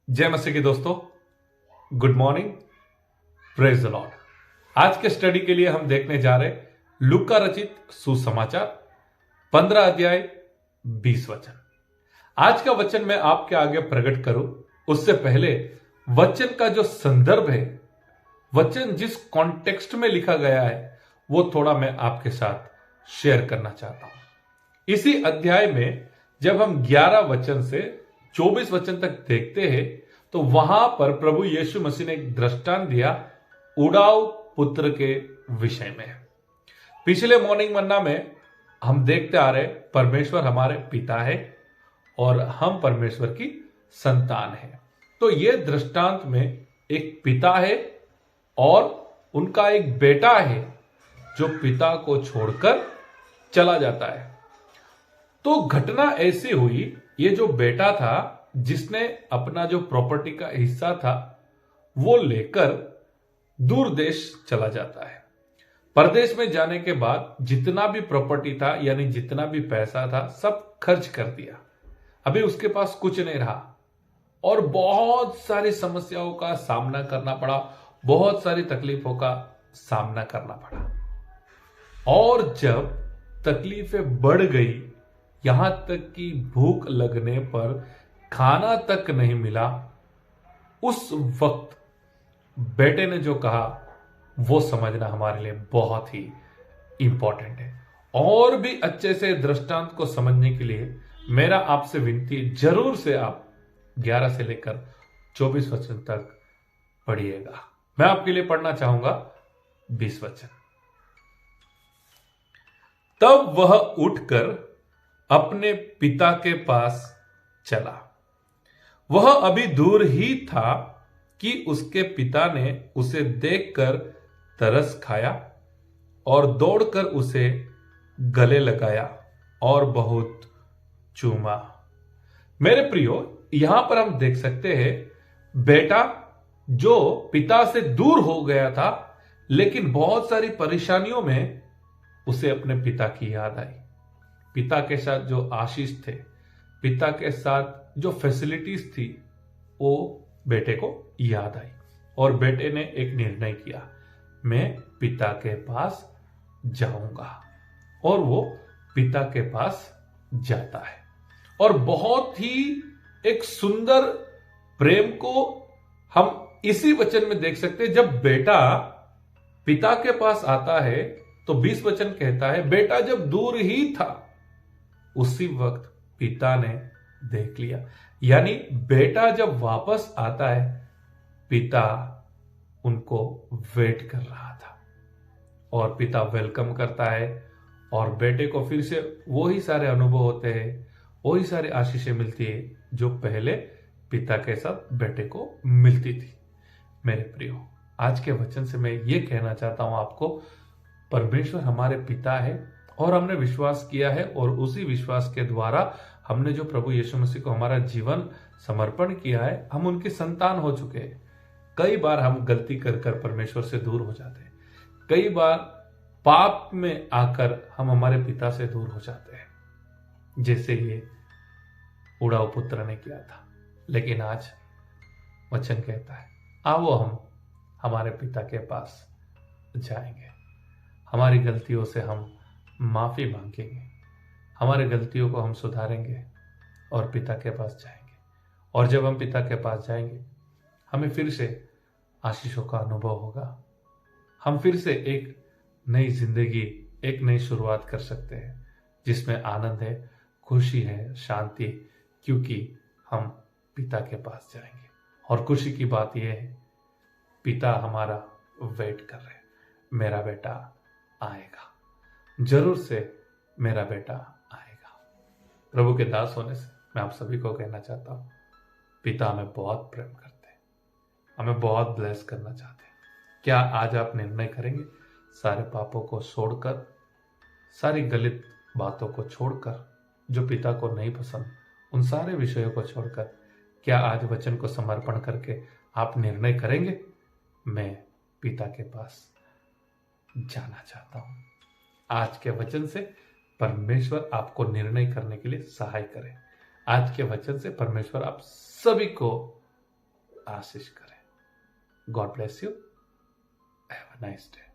जय मसीह के दोस्तों, good morning, praise the Lord. आज के स्टडी के लिए हम देखने जा रहे लूका रचित सुसमाचार 15 अध्याय 20 वचन। आज का वचन मैं आपके आगे प्रकट करूं उससे पहले वचन का जो संदर्भ है, वचन जिस कॉन्टेक्स्ट में लिखा गया है, वो थोड़ा मैं आपके साथ शेयर करना चाहता हूं। इसी अध्याय में जब हम 11 वचन से 24 वचन तक देखते हैं तो वहां पर प्रभु यीशु मसीह ने एक दृष्टांत दिया उड़ाऊ पुत्र के विषय में। पिछले मॉर्निंग मन्ना में हम देखते आ रहे परमेश्वर हमारे पिता है और हम परमेश्वर की संतान है। तो यह दृष्टांत में एक पिता है और उनका एक बेटा है जो पिता को छोड़कर चला जाता है। तो घटना ऐसी हुई, ये जो बेटा था जिसने अपना जो प्रॉपर्टी का हिस्सा था वो लेकर दूर देश चला जाता है। परदेश में जाने के बाद जितना भी प्रॉपर्टी था यानी जितना भी पैसा था सब खर्च कर दिया। अभी उसके पास कुछ नहीं रहा और बहुत सारी समस्याओं का सामना करना पड़ा, बहुत सारी तकलीफों का सामना करना पड़ा। और जब तकलीफें बढ़ गई, यहां तक कि भूख लगने पर खाना तक नहीं मिला, उस वक्त बेटे ने जो कहा वो समझना हमारे लिए बहुत ही इंपॉर्टेंट है। और भी अच्छे से दृष्टांत को समझने के लिए मेरा आपसे विनती, जरूर से आप 11 से लेकर 24 वचन तक पढ़िएगा। मैं आपके लिए पढ़ना चाहूंगा 20 वचन। तब वह उठकर अपने पिता के पास चला। वह अभी दूर ही था कि उसके पिता ने उसे देखकर तरस खाया और दौड़कर उसे गले लगाया और बहुत चूमा। मेरे प्रियो, यहां पर हम देख सकते हैं बेटा जो पिता से दूर हो गया था, लेकिन बहुत सारी परेशानियों में उसे अपने पिता की याद आई। पिता के साथ जो आशीष थे, पिता के साथ जो फैसिलिटीज थी, वो बेटे को याद आई और बेटे ने एक निर्णय किया, मैं पिता के पास जाऊंगा। और वो पिता के पास जाता है और बहुत ही एक सुंदर प्रेम को हम इसी वचन में देख सकते हैं। जब बेटा पिता के पास आता है तो 20 वचन कहता है बेटा जब दूर ही था उसी वक्त पिता ने देख लिया। यानी बेटा जब वापस आता है, पिता उनको वेट कर रहा था और पिता वेलकम करता है और बेटे को फिर से वही सारे अनुभव होते हैं, वही सारी आशीषें मिलती है जो पहले पिता के साथ बेटे को मिलती थी। मेरे प्रियो, आज के वचन से मैं ये कहना चाहता हूं आपको, परमेश्वर हमारे पिता है और हमने विश्वास किया है और उसी विश्वास के द्वारा हमने जो प्रभु यीशु मसीह को हमारा जीवन समर्पण किया है, हम उनकी संतान हो चुके हैं। कई बार हम गलती कर कर परमेश्वर से दूर हो जाते हैं, कई बार पाप में आकर हम हमारे पिता से दूर हो जाते हैं, जैसे ये उड़ाऊ पुत्र ने किया था। लेकिन आज वचन कहता है आओ हम हमारे पिता के पास जाएंगे, हमारी गलतियों से हम माफी मांगेंगे, हमारी गलतियों को हम सुधारेंगे और पिता के पास जाएंगे। और जब हम पिता के पास जाएंगे, हमें फिर से आशीषों का अनुभव होगा, हम फिर से एक नई जिंदगी, एक नई शुरुआत कर सकते हैं जिसमें आनंद है, खुशी है, शांति, क्योंकि हम पिता के पास जाएंगे। और खुशी की बात यह है, पिता हमारा वेट कर रहे हैं, मेरा बेटा आएगा, जरूर से मेरा बेटा आएगा। प्रभु के दास होने से मैं आप सभी को कहना चाहता हूं, पिता हमें बहुत प्रेम करते हैं, हमें बहुत ब्लेस करना चाहते हैं। क्या आज आप निर्णय करेंगे सारे पापों को छोड़कर, सारी गलत बातों को छोड़कर, जो पिता को नहीं पसंद, उन सारे विषयों को छोड़कर, क्या आज वचन को समर्पण करके आप निर्णय करेंगे मैं पिता के पास जाना चाहता हूं। आज के वचन से परमेश्वर आपको निर्णय करने के लिए सहाय करे। आज के वचन से परमेश्वर आप सभी को आशीष करें। God bless you. Have a nice day.